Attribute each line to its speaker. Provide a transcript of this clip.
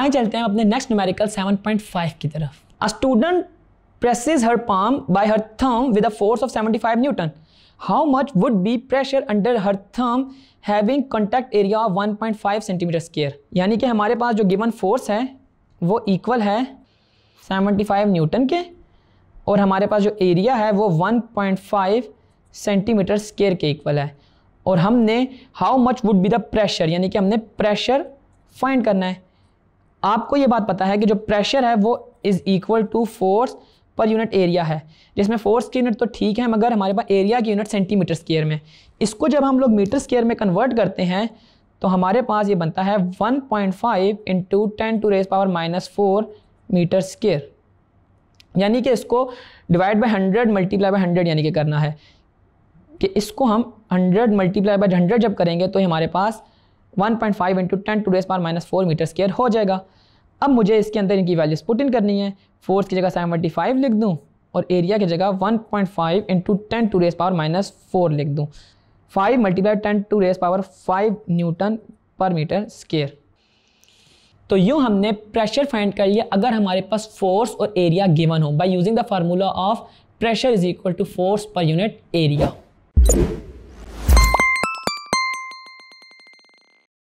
Speaker 1: आए चलते हैं अपने नेक्स्ट न्यूमेरिकल 7.5 की तरफ। A student presses her palm by her thumb with a force of 75 Newton. How much would be pressure under her thumb having contact area of 1.5 centimetre square. यानी कि हमारे पास जो गिवन फोर्स है वो equal है 75 Newton के और हमारे पास जो एरिया है वो 1.5 सेंटीमीटर स्क्वायर के इक्वल है। और हमने how much would be the pressure, यानी कि हमने प्रेशर फाइंड करना है। आपको ये बात पता है कि जो प्रेशर है वो is equal to force per unit area है, जिसमें फोर्स की यूनिट तो ठीक है मगर हमारे पास एरिया की यूनिट सेंटीमीटर स्क्वायर में। इसको जब हम लोग मीटर स्क्वायर में कन्वर्ट करते हैं तो हमारे पास ये बनता है 1.5 इंटू 10⁻⁻⁴ मीटर स्क्वायर। यानी कि इसको डिवाइड बाय 100 मल्टीप्लाई बाय 100 यानी कि करना है कि इसको हम 100 मल्टीप्लाई बाय 100 जब करेंगे तो हमारे पास 1.5 इंटू 10⁻⁻⁴ मीटर स्क्वायर हो जाएगा। अब मुझे इसके अंदर इनकी वैल्यूज पुट इन करनी है। फोर्स की जगह 75 लिख दूं और एरिया की जगह 1.5 इंटू 10⁻⁻⁴ लिख दूं। 5 multiply 10⁻⁵ newton per metre square. तो यूँ हमने प्रेशर फाइंड कर लिया अगर हमारे पास फोर्स और एरिया गिवन हो by using the formula of pressure is equal to force per unit area.